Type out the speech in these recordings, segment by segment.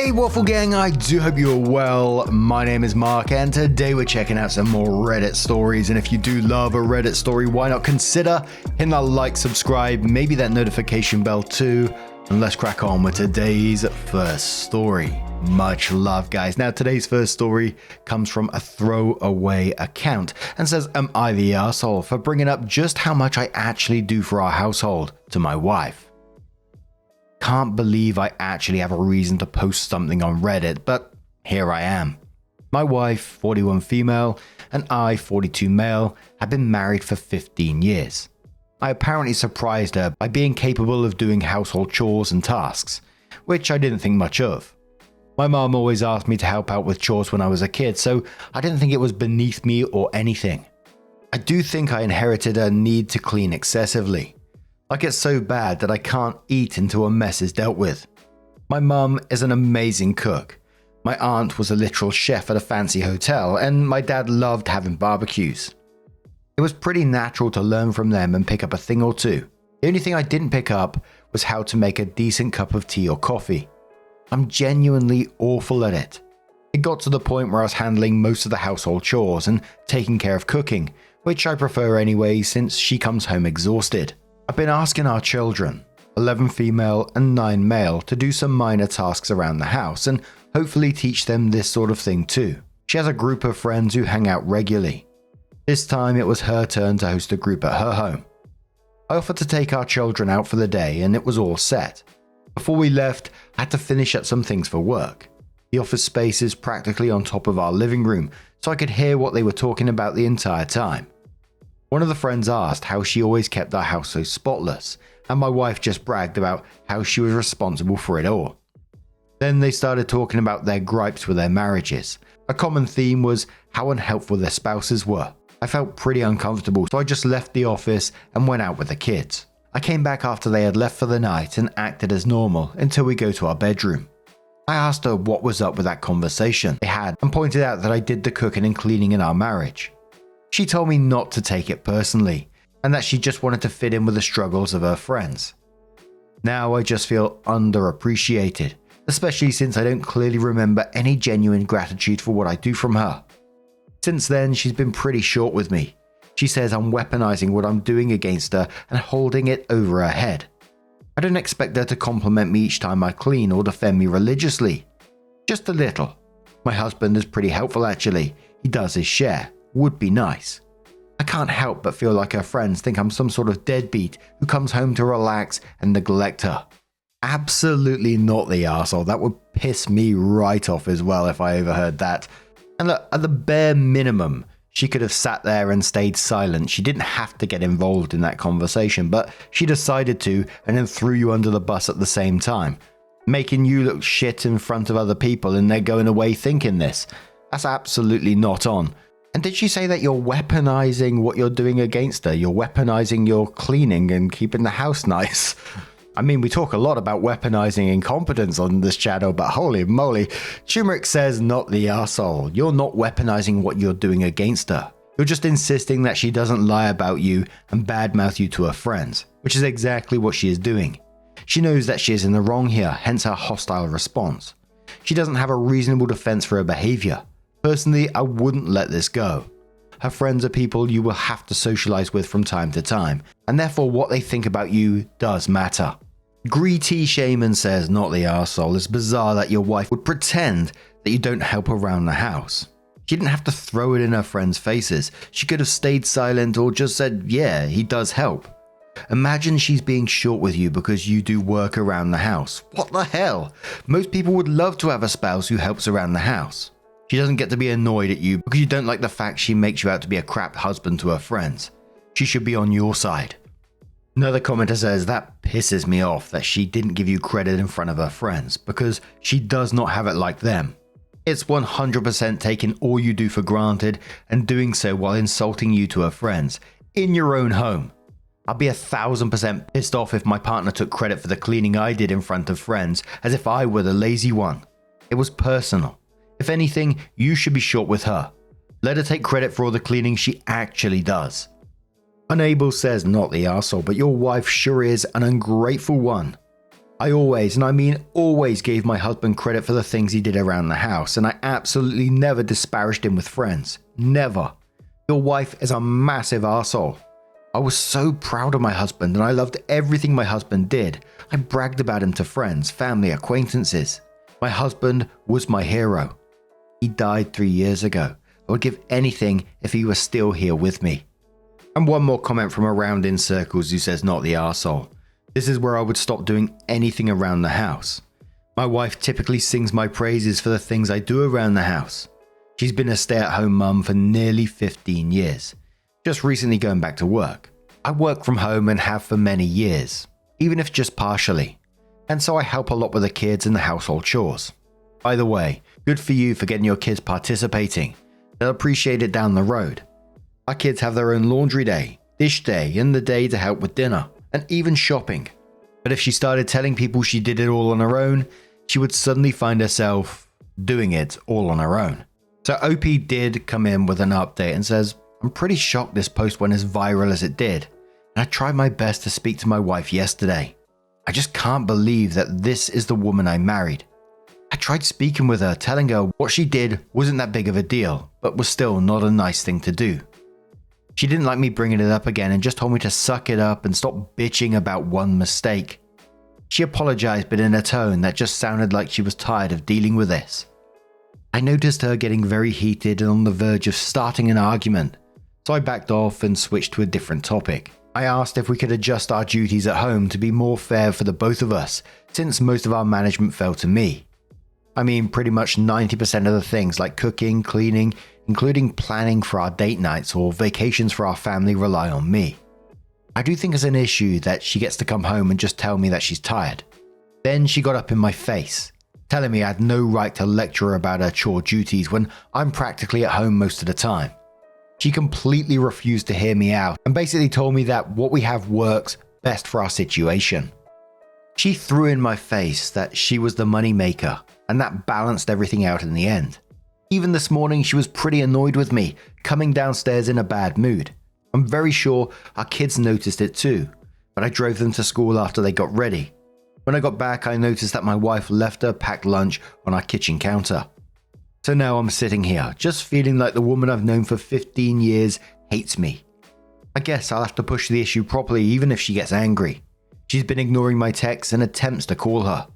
Hey Waffle Gang, I do hope you're well. My name is Mark and today we're checking out some more Reddit stories, and if you do love a Reddit story, why not consider hitting that like, subscribe, maybe that notification bell too, and let's crack on with today's first story. Much love, guys. Now today's first story comes from a throwaway account and says, am I the arsehole for bringing up just how much I actually do for our household to my wife? Can't believe I actually have a reason to post something on Reddit, but here I am. My wife, 41 female, and I, 42 male, have been married for 15 years. I apparently surprised her by being capable of doing household chores and tasks, which I didn't think much of. My mom always asked me to help out with chores when I was a kid, so I didn't think it was beneath me or anything. I do think I inherited a need to clean excessively. Like it's so bad that I can't eat until a mess is dealt with. My mum is an amazing cook. My aunt was a literal chef at a fancy hotel, and my dad loved having barbecues. It was pretty natural to learn from them and pick up a thing or two. The only thing I didn't pick up was how to make a decent cup of tea or coffee. I'm genuinely awful at it. It got to the point where I was handling most of the household chores and taking care of cooking, which I prefer anyway since she comes home exhausted. I've been asking our children, 11 female and 9 male, to do some minor tasks around the house and hopefully teach them this sort of thing too. She has a group of friends who hang out regularly. This time it was her turn to host a group at her home. I offered to take our children out for the day and it was all set. Before we left, I had to finish up some things for work. The office space is practically on top of our living room, so I could hear what they were talking about the entire time. One of the friends asked how she always kept our house so spotless, and my wife just bragged about how she was responsible for it all. Then they started talking about their gripes with their marriages. A common theme was how unhelpful their spouses were. I felt pretty uncomfortable, so I just left the office and went out with the kids. I came back after they had left for the night and acted as normal until we go to our bedroom. I asked her what was up with that conversation they had and pointed out that I did the cooking and cleaning in our marriage. She told me not to take it personally and that she just wanted to fit in with the struggles of her friends. Now I just feel underappreciated, especially since I don't clearly remember any genuine gratitude for what I do from her. Since then, she's been pretty short with me. She says I'm weaponizing what I'm doing against her and holding it over her head. I don't expect her to compliment me each time I clean or defend me religiously. Just a little. My husband is pretty helpful actually. He does his share. Would be nice. I can't help but feel like her friends think I'm some sort of deadbeat who comes home to relax and neglect her. Absolutely not the arsehole. That would piss me right off as well if I overheard that. And look, at the bare minimum, she could have sat there and stayed silent. She didn't have to get involved in that conversation, but she decided to and then threw you under the bus at the same time, making you look shit in front of other people and they're going away thinking this. That's absolutely not on. And did she say that you're weaponizing what you're doing against her? You're weaponizing your cleaning and keeping the house nice. I mean, we talk a lot about weaponizing incompetence on this channel, but holy moly. Turmeric says not the arsehole. You're not weaponizing what you're doing against her. You're just insisting that she doesn't lie about you and badmouth you to her friends, which is exactly what she is doing. She knows that she is in the wrong here, hence her hostile response. She doesn't have a reasonable defense for her behavior. Personally, I wouldn't let this go. Her friends are people you will have to socialize with from time to time, and therefore what they think about you does matter. Greedy Shaman says, not the arsehole. It's bizarre that your wife would pretend that you don't help around the house. She didn't have to throw it in her friends' faces. She could have stayed silent or just said, yeah, he does help. Imagine she's being short with you because you do work around the house. What the hell? Most people would love to have a spouse who helps around the house. She doesn't get to be annoyed at you because you don't like the fact she makes you out to be a crap husband to her friends. She should be on your side. Another commenter says, that pisses me off that she didn't give you credit in front of her friends because she does not have it like them. It's 100% taking all you do for granted and doing so while insulting you to her friends in your own home. I'd be 1000% pissed off if my partner took credit for the cleaning I did in front of friends as if I were the lazy one. It was personal. If anything, you should be short with her. Let her take credit for all the cleaning she actually does. Unable says, not the arsehole, but your wife sure is an ungrateful one. I always, and I mean always, gave my husband credit for the things he did around the house, and I absolutely never disparaged him with friends. Never. Your wife is a massive arsehole. I was so proud of my husband and I loved everything my husband did. I bragged about him to friends, family, acquaintances. My husband was my hero. He died 3 years ago. I would give anything if he was still here with me. And one more comment from around in circles who says not the arsehole. This is where I would stop doing anything around the house. My wife typically sings my praises for the things I do around the house. She's been a stay-at-home mum for nearly 15 years. Just recently going back to work. I work from home and have for many years, even if just partially. And so I help a lot with the kids and the household chores. By the way, good for you for getting your kids participating. They'll appreciate it down the road. Our kids have their own laundry day, dish day, and the day to help with dinner, and even shopping. But if she started telling people she did it all on her own, she would suddenly find herself doing it all on her own. So OP did come in with an update and says, I'm pretty shocked this post went as viral as it did, and I tried my best to speak to my wife yesterday. I just can't believe that this is the woman I married. I tried speaking with her, telling her what she did wasn't that big of a deal, but was still not a nice thing to do. She didn't like me bringing it up again and just told me to suck it up and stop bitching about one mistake. She apologized, but in a tone that just sounded like she was tired of dealing with this. I noticed her getting very heated and on the verge of starting an argument, so I backed off and switched to a different topic. I asked if we could adjust our duties at home to be more fair for the both of us, since most of our management fell to me. I mean, pretty much 90% of the things like cooking, cleaning, including planning for our date nights or vacations for our family rely on me. I do think it's an issue that she gets to come home and just tell me that she's tired. Then she got up in my face, telling me I had no right to lecture her about her chore duties when I'm practically at home most of the time. She completely refused to hear me out and basically told me that what we have works best for our situation. She threw in my face that she was the money maker, and that balanced everything out in the end. Even this morning she was pretty annoyed with me, coming downstairs in a bad mood. I'm very sure our kids noticed it too, but I drove them to school after they got ready. When I got back, I noticed that my wife left her packed lunch on our kitchen counter. So now I'm sitting here, just feeling like the woman I've known for 15 years hates me. I guess I'll have to push the issue properly even if she gets angry. She's been ignoring my texts and attempts to call her.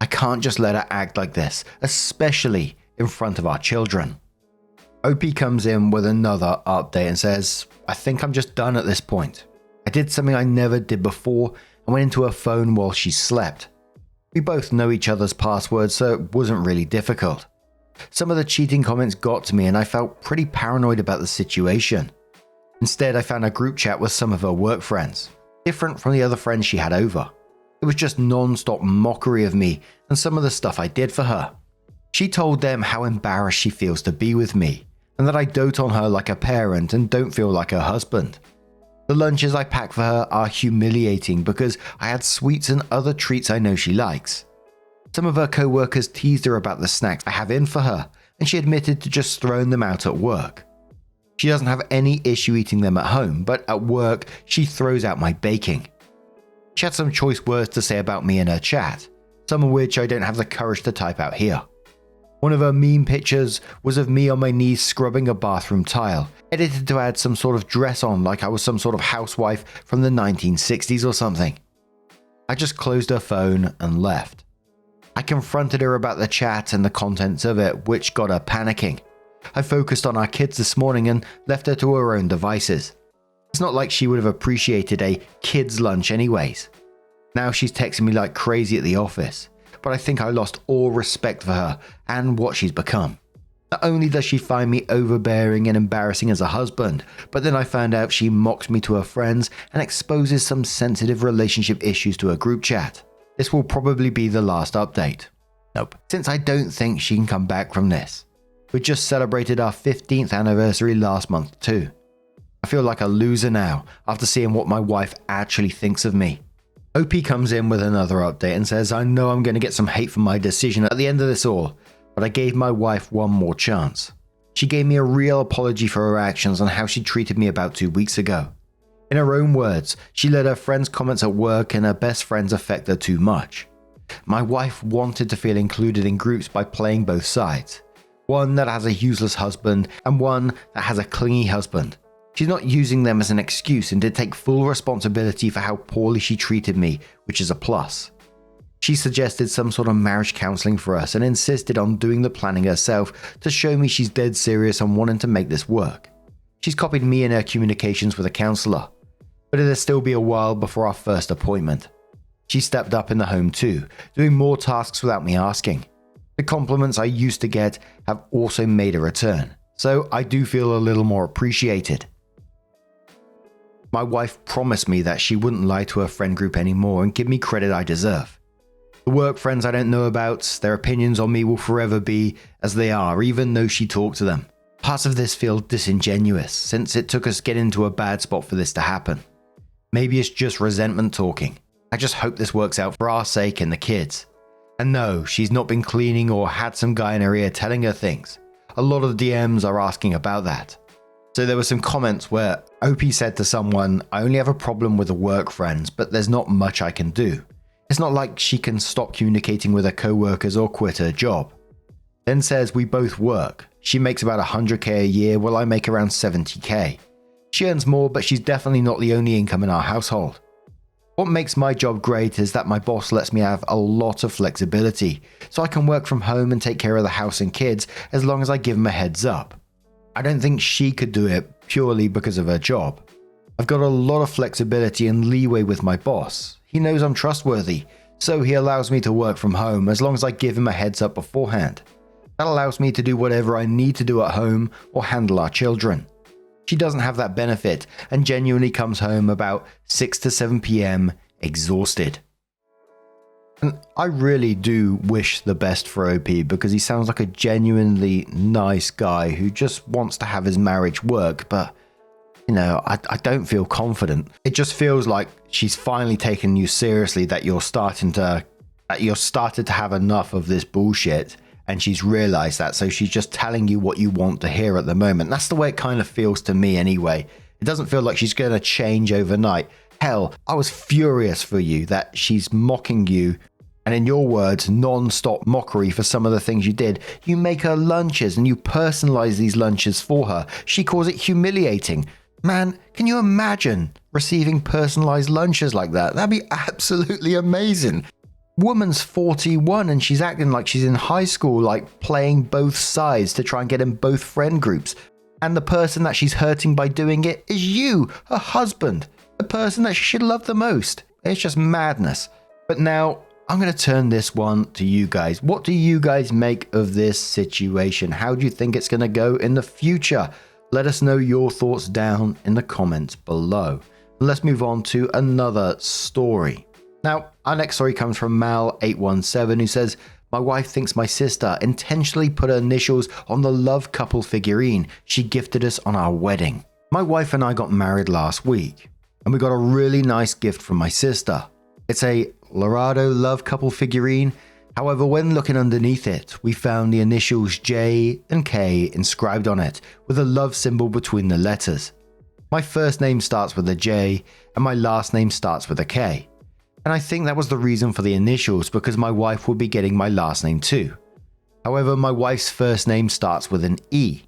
I can't just let her act like this, especially in front of our children. OP comes in with another update and says, I think I'm just done at this point. I did something I never did before and went into her phone while she slept. We both know each other's passwords, so it wasn't really difficult. Some of the cheating comments got to me and I felt pretty paranoid about the situation. Instead, I found a group chat with some of her work friends, different from the other friends she had over. It was just non-stop mockery of me and some of the stuff I did for her. She told them how embarrassed she feels to be with me, and that I dote on her like a parent and don't feel like her husband. The lunches I pack for her are humiliating because I had sweets and other treats I know she likes. Some of her co-workers teased her about the snacks I have in for her, and she admitted to just throwing them out at work. She doesn't have any issue eating them at home, but at work she throws out my baking. She had some choice words to say about me in her chat, some of which I don't have the courage to type out here. One of her meme pictures was of me on my knees scrubbing a bathroom tile, edited to add some sort of dress on like I was some sort of housewife from the 1960s or something. I just closed her phone and left. I confronted her about the chat and the contents of it, which got her panicking. I focused on our kids this morning and left her to her own devices. It's not like she would have appreciated a kid's lunch anyways. Now she's texting me like crazy at the office, but I think I lost all respect for her and what she's become. Not only does she find me overbearing and embarrassing as a husband, but then I found out she mocks me to her friends and exposes some sensitive relationship issues to her group chat. This will probably be the last update. Nope, since I don't think she can come back from this. We just celebrated our 15th anniversary last month too. I feel like a loser now after seeing what my wife actually thinks of me. OP comes in with another update and says, I know I'm going to get some hate for my decision at the end of this all, but I gave my wife one more chance. She gave me a real apology for her actions and how she treated me about 2 weeks ago. In her own words, she let her friends' comments at work and her best friends affect her too much. My wife wanted to feel included in groups by playing both sides. One that has a useless husband and one that has a clingy husband. She's not using them as an excuse and did take full responsibility for how poorly she treated me, which is a plus. She suggested some sort of marriage counseling for us and insisted on doing the planning herself to show me she's dead serious on wanting to make this work. She's copied me in her communications with a counselor, but it'll still be a while before our first appointment. She stepped up in the home too, doing more tasks without me asking. The compliments I used to get have also made a return, so I do feel a little more appreciated. My wife promised me that she wouldn't lie to her friend group anymore and give me credit I deserve. The work friends I don't know about, their opinions on me will forever be as they are, even though she talked to them. Parts of this feel disingenuous, since it took us getting into a bad spot for this to happen. Maybe it's just resentment talking. I just hope this works out for our sake and the kids. And no, she's not been cleaning or had some guy in her ear telling her things. A lot of the DMs are asking about that. So there were some comments where OP said to someone, I only have a problem with the work friends, but there's not much I can do. It's not like she can stop communicating with her co-workers or quit her job. Then says we both work. She makes about 100k a year while I make around 70k. She earns more, but she's definitely not the only income in our household. What makes my job great is that my boss lets me have a lot of flexibility, so I can work from home and take care of the house and kids as long as I give him a heads up. I don't think she could do it purely because of her job. I've got a lot of flexibility and leeway with my boss. He knows I'm trustworthy, so he allows me to work from home as long as I give him a heads up beforehand. That allows me to do whatever I need to do at home or handle our children. She doesn't have that benefit and genuinely comes home about 6 to 7 p.m. exhausted. And I really do wish the best for OP because he sounds like a genuinely nice guy who just wants to have his marriage work, but I don't feel confident. It just feels like she's finally taken you seriously, that you're started to have enough of this bullshit, and she's realized that, so she's just telling you what you want to hear at the moment. That's the way it kind of feels to me anyway. It doesn't feel like she's going to change overnight. Hell, I was furious for you that she's mocking you, and in your words, non-stop mockery for some of the things you did. You make her lunches and you personalize these lunches for her. She calls it humiliating. Man, can you imagine receiving personalized lunches like that? That'd be absolutely amazing. Woman's 41 and she's acting like she's in high school, like playing both sides to try and get in both friend groups. And the person that she's hurting by doing it is you, her husband, the person that she should love the most. It's just madness. But now I'm going to turn this one to you guys. What do you guys make of this situation? How do you think it's going to go in the future? Let us know your thoughts down in the comments below. Let's move on to another story. Now, our next story comes from Mal817, who says, my wife thinks my sister intentionally put her initials on the love couple figurine she gifted us on our wedding. My wife and I got married last week, and we got a really nice gift from my sister. It's a Lorado love couple figurine. However, when looking underneath it, we found the initials J and K inscribed on it with a love symbol between the letters. My first name starts with a J and my last name starts with a K. And I think that was the reason for the initials, because my wife would be getting my last name too. However, my wife's first name starts with an E.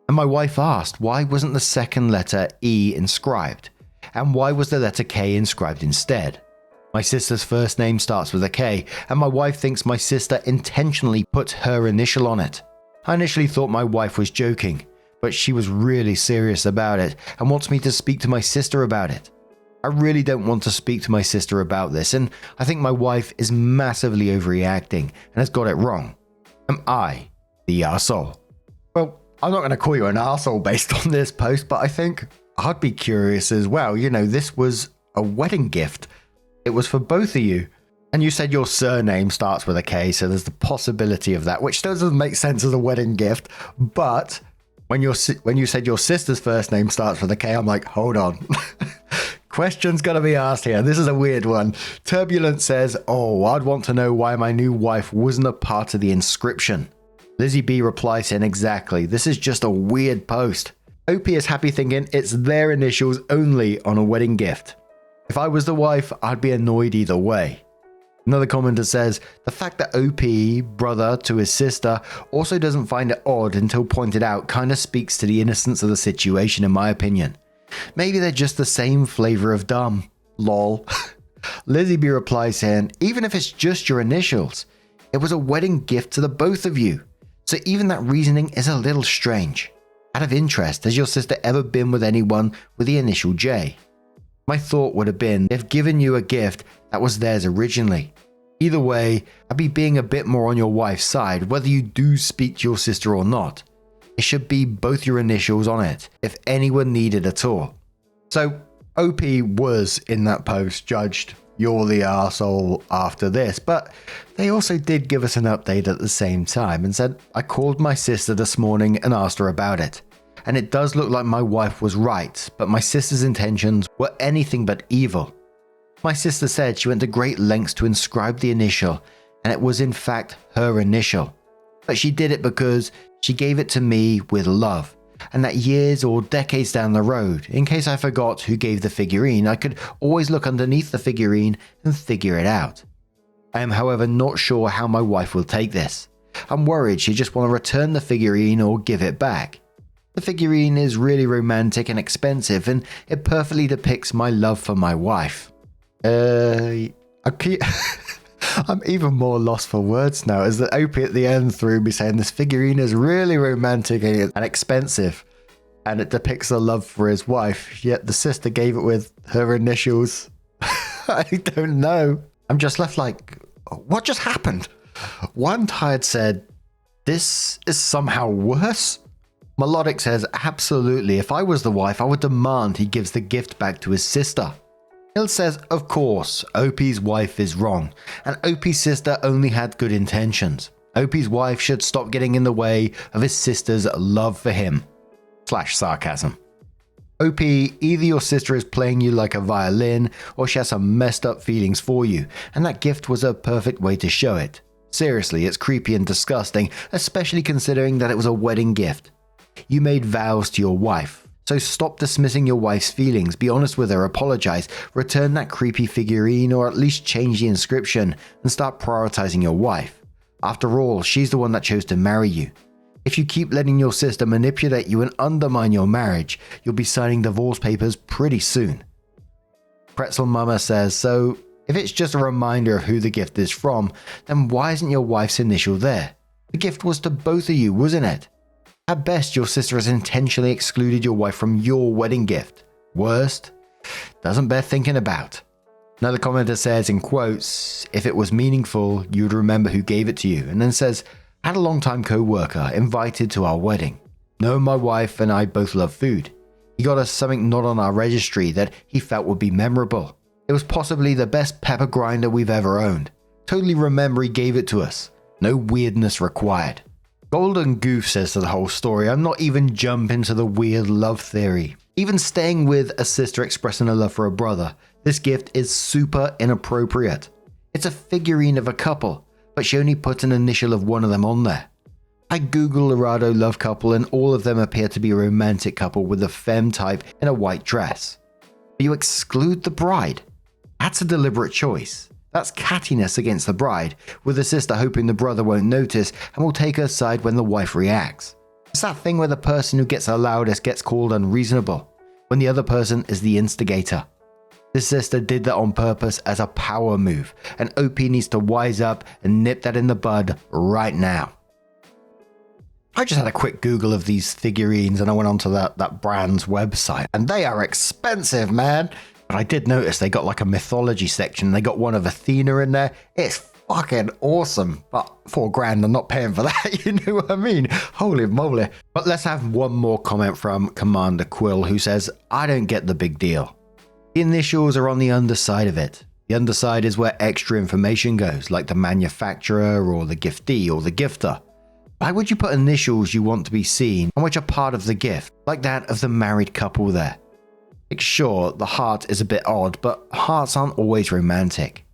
And my wife asked, why wasn't the second letter E inscribed? And why was the letter K inscribed instead? My sister's first name starts with a K, and my wife thinks my sister intentionally put her initial on it. I initially thought my wife was joking, but she was really serious about it and wants me to speak to my sister about it. I really don't want to speak to my sister about this, and I think my wife is massively overreacting and has got it wrong. Am I the arsehole? Well, I'm not going to call you an arsehole based on this post, but I think I'd be curious as well. This was a wedding gift. It was for both of you. And you said your surname starts with a K, so there's the possibility of that, which still doesn't make sense as a wedding gift. But when you said your sister's first name starts with a K, I'm like, hold on. Question's got to be asked here. This is a weird one. Turbulent says, oh, I'd want to know why my new wife wasn't a part of the inscription. Lizzie B replies saying, exactly. This is just a weird post. OP is happy thinking it's their initials only on a wedding gift. If I was the wife, I'd be annoyed either way. Another commenter says, the fact that OP, brother to his sister, also doesn't find it odd until pointed out kinda speaks to the innocence of the situation in my opinion. Maybe they're just the same flavor of dumb. Lol. Lizzie B replies saying, even if it's just your initials, it was a wedding gift to the both of you. So even that reasoning is a little strange. Out of interest, has your sister ever been with anyone with the initial J? My thought would have been they've given you a gift that was theirs originally. Either way, I'd be being a bit more on your wife's side whether you do speak to your sister or not. It should be both your initials on it, if anyone needed at all. So, OP was in that post judged, you're the arsehole after this, but they also did give us an update at the same time and said, I called my sister this morning and asked her about it. And it does look like my wife was right, but my sister's intentions were anything but evil. My sister said she went to great lengths to inscribe the initial, and it was in fact her initial. But she did it because she gave it to me with love, and that years or decades down the road, in case I forgot who gave the figurine, I could always look underneath the figurine and figure it out. I am however not sure how my wife will take this. I'm worried she just want to return the figurine or give it back. The figurine is really romantic and expensive, and it perfectly depicts my love for my wife. I'm even more lost for words now, as the OP at the end threw me saying this figurine is really romantic and expensive, and it depicts the love for his wife, yet the sister gave it with her initials. I don't know. I'm just left like, what just happened? One tired said, this is somehow worse? Melodic says, absolutely, if I was the wife, I would demand he gives the gift back to his sister. Hill says, of course, OP's wife is wrong, and OP's sister only had good intentions. OP's wife should stop getting in the way of his sister's love for him. /sarcasm. OP, either your sister is playing you like a violin, or she has some messed up feelings for you, and that gift was a perfect way to show it. Seriously, it's creepy and disgusting, especially considering that it was a wedding gift. You made vows to your wife, so stop dismissing your wife's feelings, be honest with her, apologize, return that creepy figurine, or at least change the inscription and start prioritizing your wife. After all, she's the one that chose to marry you. If you keep letting your sister manipulate you and undermine your marriage, you'll be signing divorce papers pretty soon. Pretzel Mama says, so if it's just a reminder of who the gift is from, then why isn't your wife's initial there? The gift was to both of you, wasn't it? At best, your sister has intentionally excluded your wife from your wedding gift. Worst, doesn't bear thinking about. Another commenter says, in quotes, if it was meaningful, you would remember who gave it to you, and then says, had a long-time co-worker invited to our wedding. No, my wife and I both love food. He got us something not on our registry that he felt would be memorable. It was possibly the best pepper grinder we've ever owned. Totally remember he gave it to us. No weirdness required. Golden Goof says to the whole story, I'm not even jumping to the weird love theory. Even staying with a sister expressing a love for a brother, this gift is super inappropriate. It's a figurine of a couple, but she only put an initial of one of them on there. I googled Lorado love couple and all of them appear to be a romantic couple with a femme type in a white dress. But you exclude the bride. That's a deliberate choice. That's cattiness against the bride, with the sister hoping the brother won't notice and will take her side when the wife reacts. It's that thing where the person who gets the loudest gets called unreasonable, when the other person is the instigator. This sister did that on purpose as a power move, and OP needs to wise up and nip that in the bud right now. I just had a quick Google of these figurines and I went onto that brand's website, and they are expensive, man. But I did notice they got like a mythology section. They got one of Athena in there. It's fucking awesome. But $4,000, I'm not paying for that. You know what I mean? Holy moly. But let's have one more comment from Commander Quill, who says, I don't get the big deal. The initials are on the underside of it. The underside is where extra information goes, like the manufacturer or the giftee or the gifter. Why would you put initials you want to be seen and which are part of the gift, like that of the married couple there? Like, sure, the heart is a bit odd, but hearts aren't always romantic.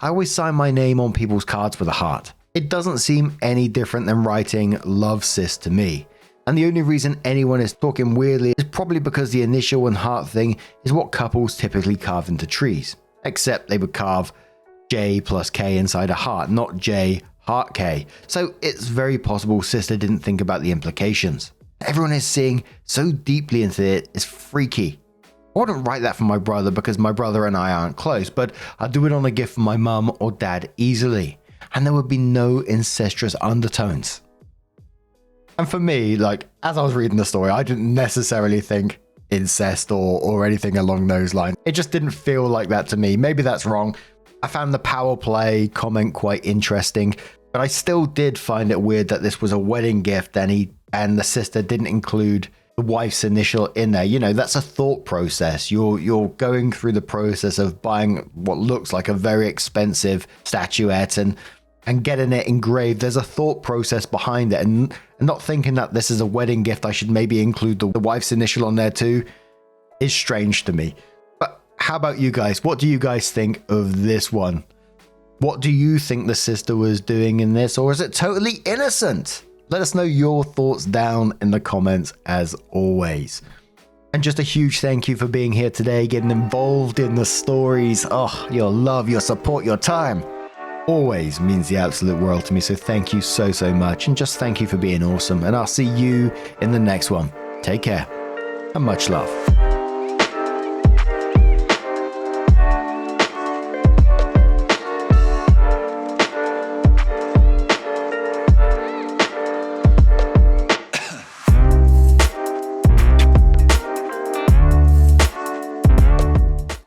I always sign my name on people's cards with a heart. It doesn't seem any different than writing love sis to me. And the only reason anyone is talking weirdly is probably because the initial and heart thing is what couples typically carve into trees. Except they would carve J plus K inside a heart, not J heart K. So it's very possible sister didn't think about the implications. Everyone is seeing so deeply into it is freaky. I wouldn't write that for my brother because my brother and I aren't close, but I'd do it on a gift for my mum or dad easily, and there would be no incestuous undertones. And for me, like, as I was reading the story, I didn't necessarily think incest or anything along those lines. It just didn't feel like that to me. Maybe that's wrong. I found the power play comment quite interesting, but I still did find it weird that this was a wedding gift and the sister didn't include the wife's initial in there. You know, that's a thought process. You're going through the process of buying what looks like a very expensive statuette and getting it engraved. There's a thought process behind it, and not thinking that this is a wedding gift, I should maybe include the wife's initial on there too, is strange to me. But how about you guys? What do you guys think of this one? What do you think the sister was doing in this, or is it totally innocent? Let us know your thoughts down in the comments as always. And just a huge thank you for being here today, getting involved in the stories. Oh, your love, your support, your time always means the absolute world to me. So thank you so much. And just thank you for being awesome. And I'll see you in the next one. Take care and much love.